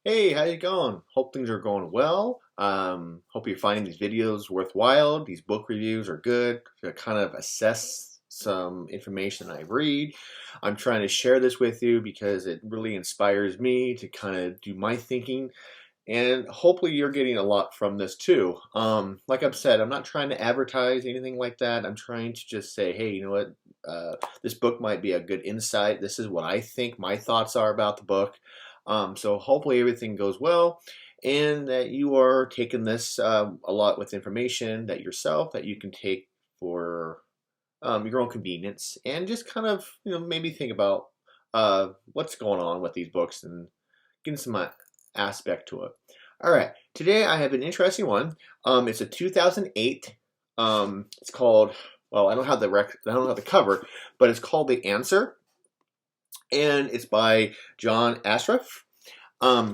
Hey, how you going? Hope things are going well. Hope you're finding these videos worthwhile. These book reviews are good to kind of assess some information I read. I'm trying to share this with you because it really inspires me to kind of do my thinking, and hopefully you're getting a lot from this too. Like I've said, I'm not trying to advertise anything like that. I'm trying to just say, hey, you know what? This book might be a good insight. This is what I think my thoughts are about the book. So hopefully everything goes well, and that you are taking this a lot with information that yourself that you can take for your own convenience, and just kind of maybe think about what's going on with these books and getting some aspect to it. All right, today I have an interesting one. It's a 2008. It's called, well, I don't have the cover, but it's called The Answer, and it's by John Assaraf.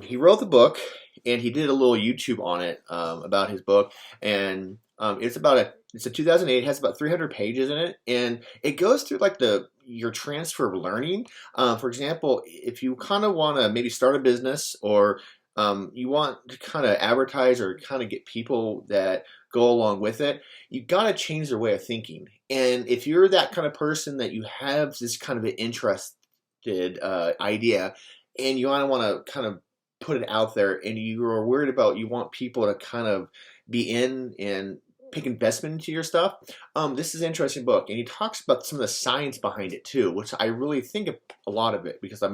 He wrote the book, and he did a little YouTube on it about his book, and it's a 2008. It has about 300 pages in it, and it goes through like your transfer of learning. For example, if you kind of want to maybe start a business, or you want to kind of advertise or kind of get people that go along with it, you got to change their way of thinking. And if you're that kind of person that you have this kind of an interested idea, and you want to kind of put it out there, and you are worried about, you want people to kind of be in and pick investment into your stuff, this is an interesting book, and he talks about some of the science behind it too, which I really think a lot of it, because I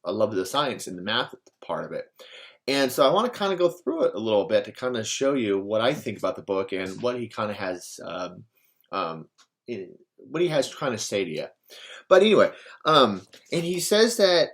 love the science and the math part of it. And so I want to kind of go through it a little bit to kind of show you what I think about the book and what he kind of has, what he has trying to say to you. But anyway, and he says that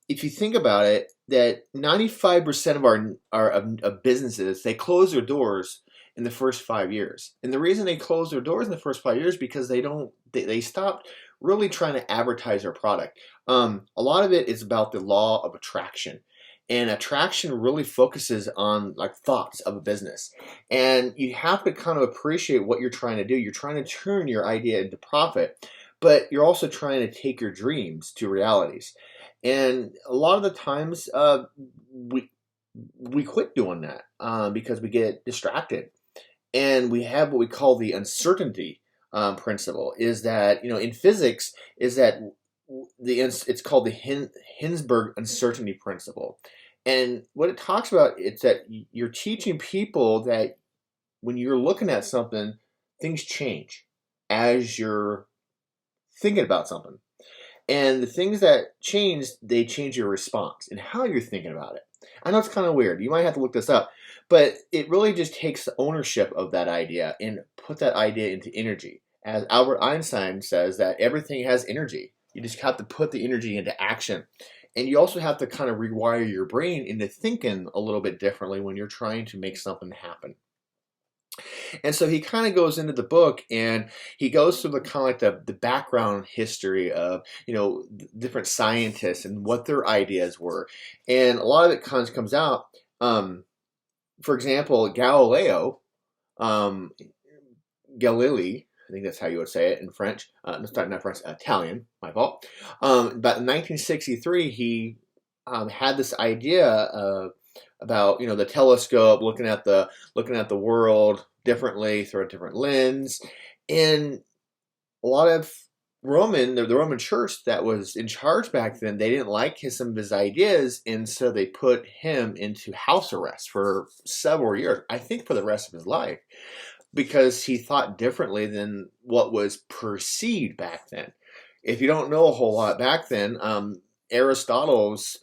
if you think about it, that 95% of of businesses, they close their doors in the first 5 years. And the reason they close their doors in the first 5 years because they stopped really trying to advertise their product. A lot of it is about the law of attraction. And attraction really focuses on like thoughts of a business. And you have to kind of appreciate what you're trying to do. You're trying to turn your idea into profit, but you're also trying to take your dreams to realities. And a lot of the times we quit doing that because we get distracted. And we have what we call the uncertainty principle, is that, in physics, is that it's called the Hinsberg uncertainty principle. And what it talks about, it's that you're teaching people that when you're looking at something, things change as you're thinking about something. And the things that change, they change your response and how you're thinking about it. I know it's kind of weird. You might have to look this up. But it really just takes ownership of that idea and put that idea into energy. As Albert Einstein says, that everything has energy. You just have to put the energy into action. And you also have to kind of rewire your brain into thinking a little bit differently when you're trying to make something happen. And so he kind of goes into the book, and he goes through the kind of like the background history of different scientists and what their ideas were, and a lot of it kind of comes out. For example, Galileo, Galilei, I think that's how you would say it in French. Not French, Italian. My fault. But in 1963, he had this idea about the telescope, looking at the world differently through a different lens, and a lot of the Roman Church that was in charge back then, they didn't like some of his ideas, and so they put him into house arrest for several years. I think for the rest of his life, because he thought differently than what was perceived back then. If you don't know a whole lot back then, Aristotle's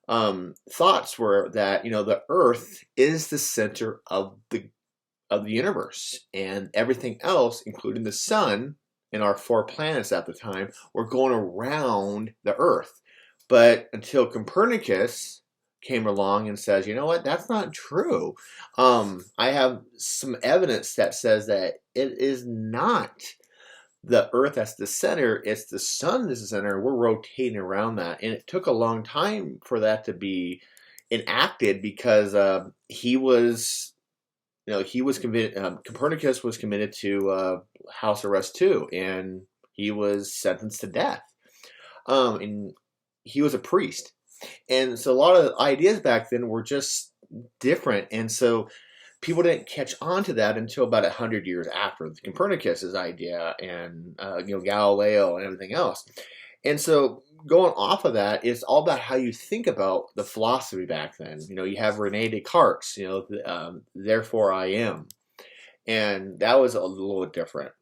thoughts were that the Earth is the center of the universe, and everything else, including the sun and our 4 planets at the time, were going around the Earth. But until Copernicus came along and says, you know what, that's not true. I have some evidence that says that it is not the Earth that's the center, it's the sun that's the center. We're rotating around that. And it took a long time for that to be enacted, because he was committed. Copernicus was committed to house arrest too, and he was sentenced to death. And he was a priest, And so a lot of ideas back then were just different. And so people didn't catch on to that until about 100 years after Copernicus's idea and Galileo and everything else. And so going off of that, it's all about how you think about the philosophy back then. You have Rene Descartes, therefore I am. And that was a little different.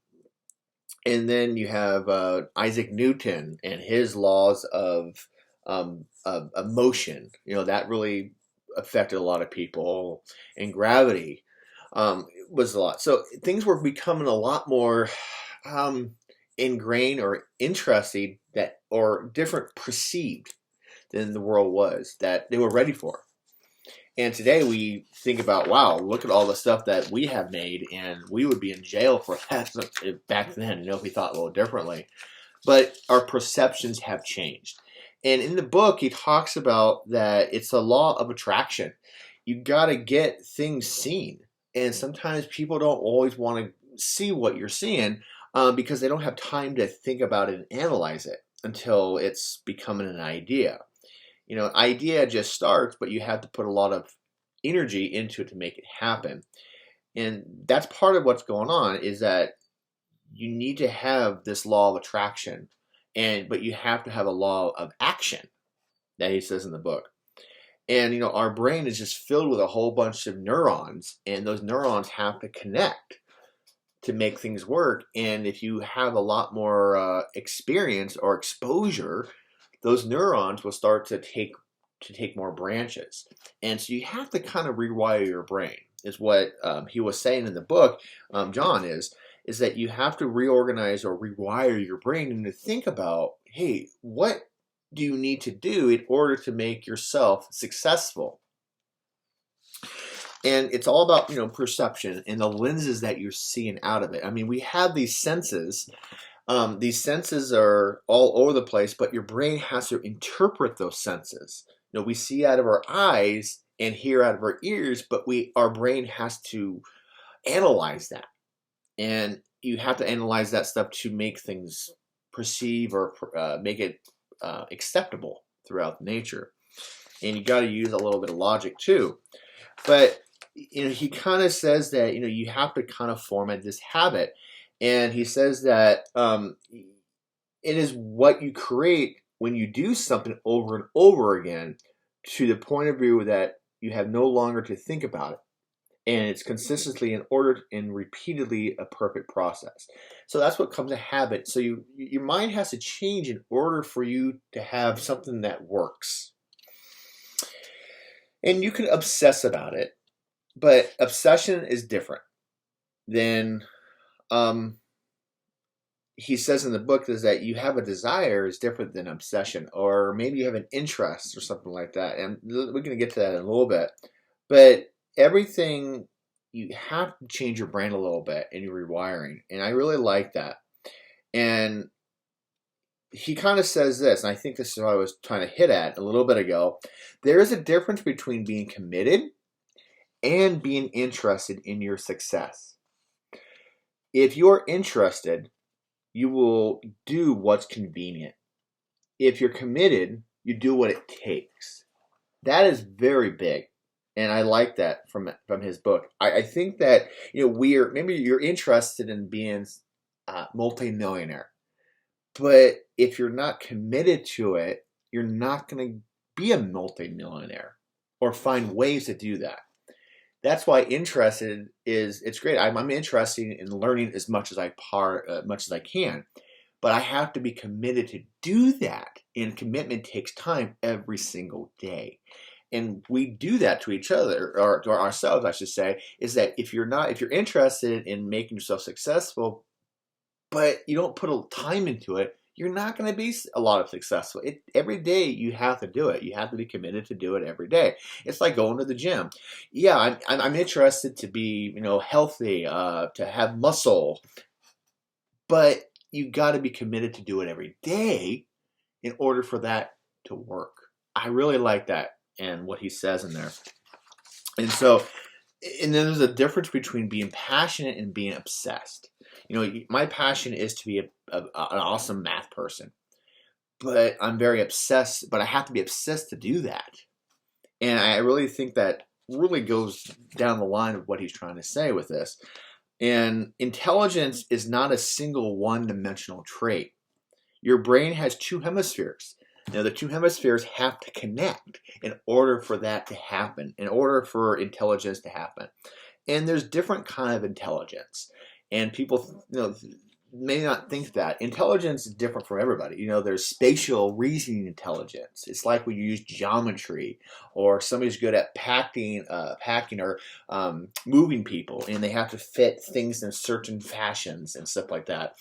And then you have Isaac Newton and his laws of motion. That really affected a lot of people. And gravity was a lot. So things were becoming a lot more ingrained or interesting or different perceived than the world was that they were ready for. And today we think about, wow, look at all the stuff that we have made, and we would be in jail for that back then, if we thought a little differently. But our perceptions have changed. And in the book, he talks about that it's a law of attraction. You got to get things seen. And sometimes people don't always want to see what you're seeing because they don't have time to think about it and analyze it until it's becoming an idea. An idea just starts, but you have to put a lot of energy into it to make it happen. And that's part of what's going on, is that you need to have this law of attraction, but you have to have a law of action that he says in the book. And, our brain is just filled with a whole bunch of neurons, and those neurons have to connect to make things work. And if you have a lot more experience or exposure, those neurons will start to take more branches. And so you have to kind of rewire your brain, is what he was saying in the book, John, is that you have to reorganize or rewire your brain and to think about, hey, what do you need to do in order to make yourself successful? And it's all about, perception and the lenses that you're seeing out of it. I mean, we have these senses. These senses are all over the place, but your brain has to interpret those senses. We see out of our eyes and hear out of our ears, but our brain has to analyze that. And you have to analyze that stuff to make things perceive or make it acceptable throughout nature. And you got to use a little bit of logic too. But he kind of says that you have to kind of format this habit. And he says that it is what you create when you do something over and over again, to the point of view that you have no longer to think about it. And it's consistently in order and repeatedly a perfect process. So that's what comes a habit. So your mind has to change in order for you to have something that works. And you can obsess about it, but obsession is different than he says in the book, is that you have a desire is different than obsession, or maybe you have an interest or something like that. And we're going to get to that in a little bit. But everything, you have to change your brain a little bit in your rewiring. And I really like that. And he kind of says this, and I think this is what I was trying to hit at a little bit ago. There is a difference between being committed and being interested in your success. If you're interested, you will do what's convenient. If you're committed, you do what it takes. That is very big. And I like that from his book. I think that maybe you're interested in being a multimillionaire, but if you're not committed to it, you're not going to be a multimillionaire or find ways to do that. That's why interested it's great. I'm interested in learning as much as I can, but I have to be committed to do that. And commitment takes time every single day. And we do that to each other, or to ourselves, I should say, is that if you're interested in making yourself successful, but you don't put a time into it, you're not going to be a lot of successful. Every day you have to do it. You have to be committed to do it every day. It's like going to the gym. Yeah, I'm interested to be healthy, to have muscle, but you got to be committed to do it every day in order for that to work. I really like that and what he says in there. And then there's a difference between being passionate and being obsessed. My passion is to be an awesome math person. but I'm very obsessed, but I have to be obsessed to do that. And I really think that really goes down the line of what he's trying to say with this. And intelligence is not a single one-dimensional trait. Your brain has two hemispheres. Now, the two hemispheres have to connect in order for that to happen, in order for intelligence to happen. And there's different kind of intelligence. And people, may not think that. Intelligence is different for everybody. There's spatial reasoning intelligence. It's like when you use geometry, or somebody's good at packing or moving people, and they have to fit things in certain fashions and stuff like that.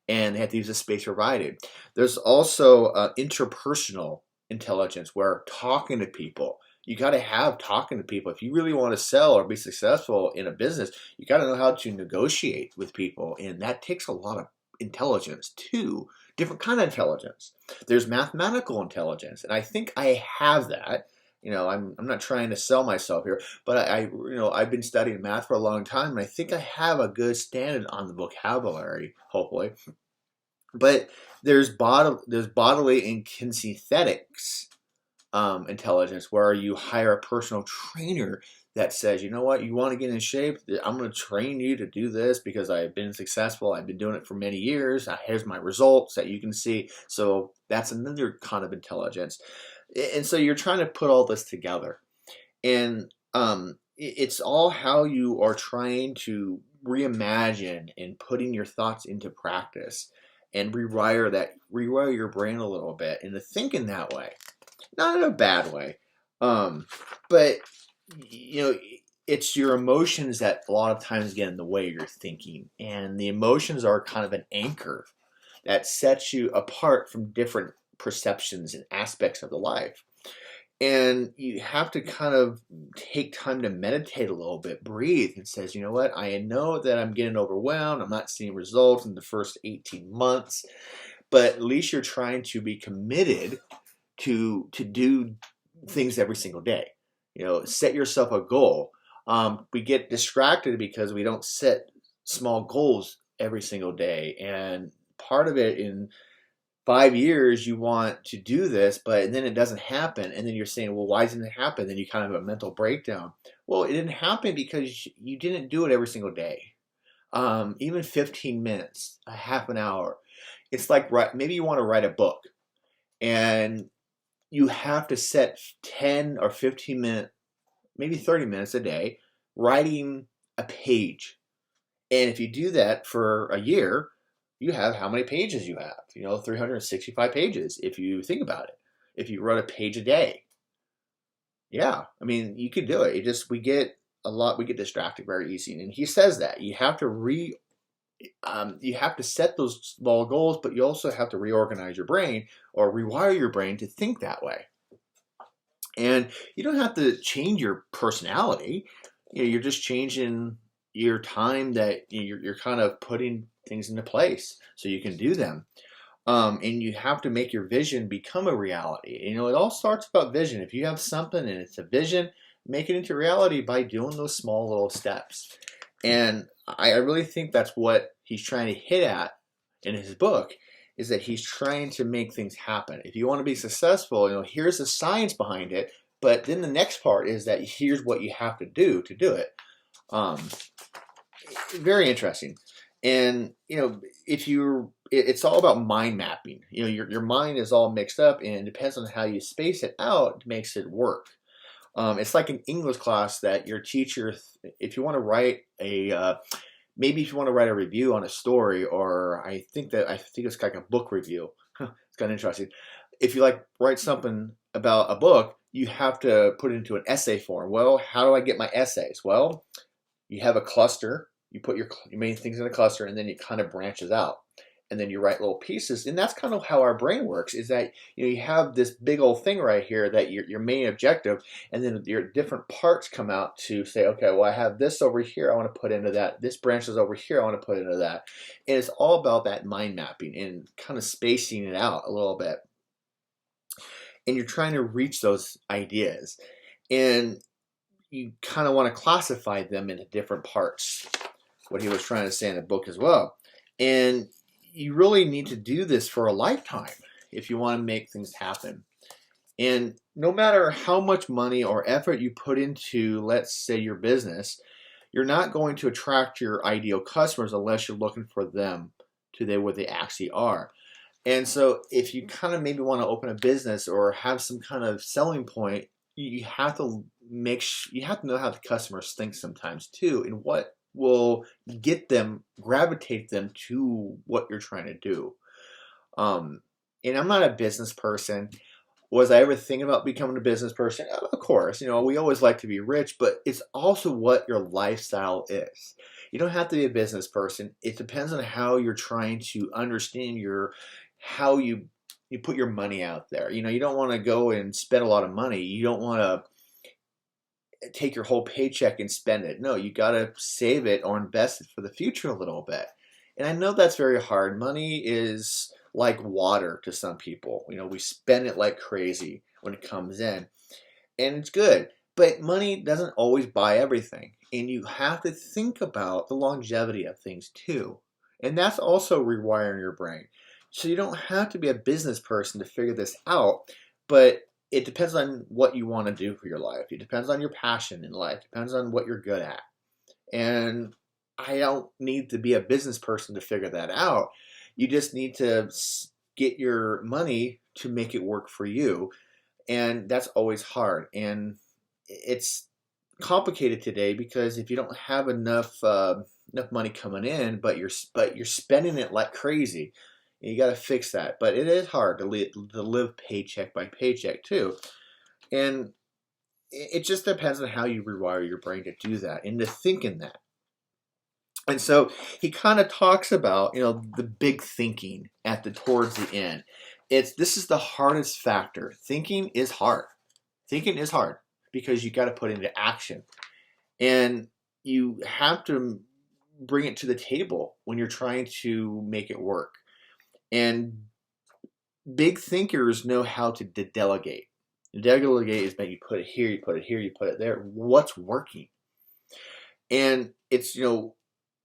And they have to use the space provided. There's also interpersonal intelligence, where talking to people. You got to have talking to people. If you really want to sell or be successful in a business, you got to know how to negotiate with people. And that takes a lot of intelligence too. Different kind of intelligence. There's mathematical intelligence. And I think I have that. I'm not trying to sell myself here, but I've been studying math for a long time, and I think I have a good standard on the vocabulary, hopefully. But there's bodily and kinesthetics intelligence, where you hire a personal trainer that says, you know what, you want to get in shape? I'm going to train you to do this because I've been successful. I've been doing it for many years. Here's my results that you can see. So that's another kind of intelligence. And so you're trying to put all this together. And it's all how you are trying to reimagine and putting your thoughts into practice and rewire your brain a little bit into thinking that way. Not in a bad way, but it's your emotions that a lot of times get in the way of your thinking, and the emotions are kind of an anchor that sets you apart from different perceptions and aspects of the life. And you have to kind of take time to meditate a little bit, breathe, and says, you know what, I know that I'm getting overwhelmed. I'm not seeing results in the first 18 months, but at least you're trying to be committed to do things every single day. Set yourself a goal. We get distracted because we don't set small goals every single day. And part of it, in 5 years, you want to do this, but then it doesn't happen. And then you're saying, well, why didn't it happen? Then you kind of have a mental breakdown. Well, it didn't happen because you didn't do it every single day. Even 15 minutes, a half an hour. It's like, maybe you want to write a book, and you have to set 10 or 15 minutes, maybe 30 minutes a day, writing a page. And if you do that for a year, you have how many pages you have? 365 pages, if you think about it. If you write a page a day. Yeah, you could do it. We get distracted very easy. And he says that you have to set those small goals, but you also have to reorganize your brain or rewire your brain to think that way. And you don't have to change your personality. You're just changing your time, that you're kind of putting things into place so you can do them. And you have to make your vision become a reality. It all starts about vision. If you have something and it's a vision, make it into reality by doing those small little steps. And I really think that's what he's trying to hit at in his book, is that he's trying to make things happen. If you want to be successful, here's the science behind it, but then the next part is that here's what you have to do it. Very interesting. And it's all about mind mapping. Your mind is all mixed up, and it depends on how you space it out, it makes it work. It's like an English class that your teacher, if you want to write maybe if you want to write a review on a story, or I think it's like a book review. It's kind of interesting. If you write something about a book, you have to put it into an essay form. Well, how do I get my essays? Well, you have a cluster. You put your main things in a cluster, and then it kind of branches out. And then you write little pieces. And that's kind of how our brain works, is that you have this big old thing right here, that your main objective, and then your different parts come out to say, okay, well, I have this over here, I want to put into that. This branches over here, I want to put into that. And it's all about that mind mapping and kind of spacing it out a little bit. And you're trying to reach those ideas. And you kind of want to classify them into different parts, what he was trying to say in the book as well. And you really need to do this for a lifetime. if you want to make things happen. And no matter how much money or effort you put into, let's say, your business, you're not going to attract your ideal customers unless you're looking for them to what they actually are. And so if you kind of maybe want to open a business or have some kind of selling point, you have to you have to know how the customers think sometimes too, and what will gravitate them to what you're trying to do. And I'm not a business person. Was I ever thinking about becoming a business person? Of course, we always like to be rich, but it's also what your lifestyle is. You don't have to be a business person. It depends on how you're trying to understand how you put your money out there. You don't want to go and spend a lot of money. You don't want to take your whole paycheck and spend it. No, you got to save it or invest it for the future a little bit. And I know that's very hard. Money is like water to some people. We spend it like crazy when it comes in, and it's good. But money doesn't always buy everything, and you have to think about the longevity of things too. And that's also rewiring your brain. So you don't have to be a business person to figure this out, but it depends on what you want to do for your life. It depends on your passion in life. It depends on what you're good at. And I don't need to be a business person to figure that out. You just need to get your money to make it work for you. And that's always hard. And it's complicated today because if you don't have enough money coming in, but you're spending it like crazy, you got to fix that. But it is hard to live paycheck by paycheck too. And it just depends on how you rewire your brain to do that and to think in that. And so he kind of talks about, the big thinking towards the end. This is the hardest factor. Thinking is hard. Thinking is hard because you got to put it into action. And you have to bring it to the table when you're trying to make it work. And big thinkers know how to delegate. Delegate is that you put it here, you put it here, you put it there. What's working? And it's,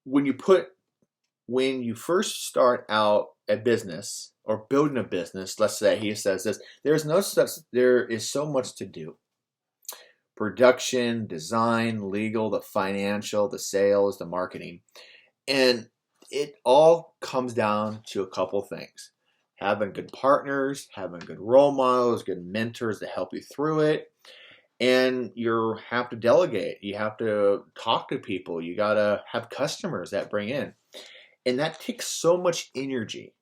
when you first start out a business or building a business, let's say he says this, there is so much to do. Production, design, legal, the financial, the sales, the marketing. And it all comes down to a couple things. Having good partners, having good role models, good mentors to help you through it. And you have to delegate. You have to talk to people. You got to have customers that bring in. And that takes so much energy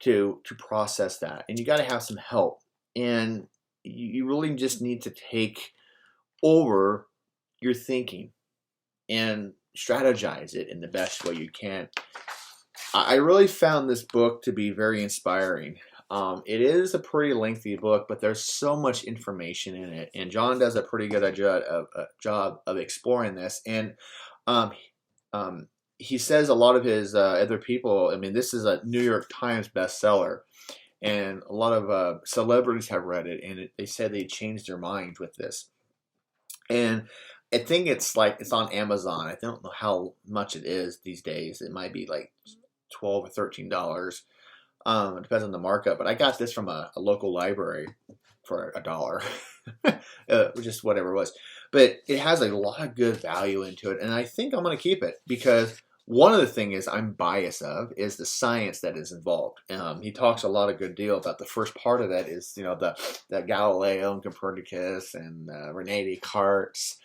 to process that. And you got to have some help. And you really just need to take over your thinking and strategize it in the best way you can. I really found this book to be very inspiring. It is a pretty lengthy book, but there's so much information in it, and John does a pretty good job of exploring this. And he says a lot of his other people. I mean, this is a New York Times bestseller, and a lot of celebrities have read it, and they said they changed their minds with this. And I think it's on Amazon. I don't know how much it is these days. It might be like $12 or $13. It depends on the markup, but I got this from a local library for $1, just whatever it was. But it has a lot of good value into it, and I think I'm going to keep it because one of the things I'm biased of is the science that is involved. He talks a lot of good deal about the first part of that is the Galileo and Copernicus and Rene Descartes,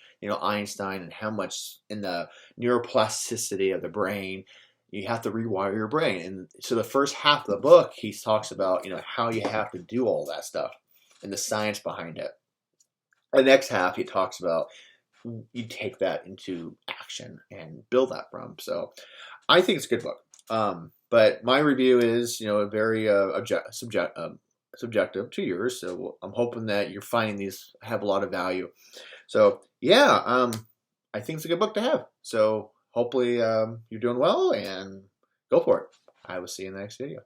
Einstein, and how much in the neuroplasticity of the brain. You have to rewire your brain. And so the first half of the book, he talks about, how you have to do all that stuff and the science behind it. The next half, he talks about you take that into action and build that from. So I think it's a good book. But my review is, very subjective to yours. So I'm hoping that you're finding these have a lot of value. So yeah, I think it's a good book to have. So hopefully you're doing well, and go for it. I will see you in the next video.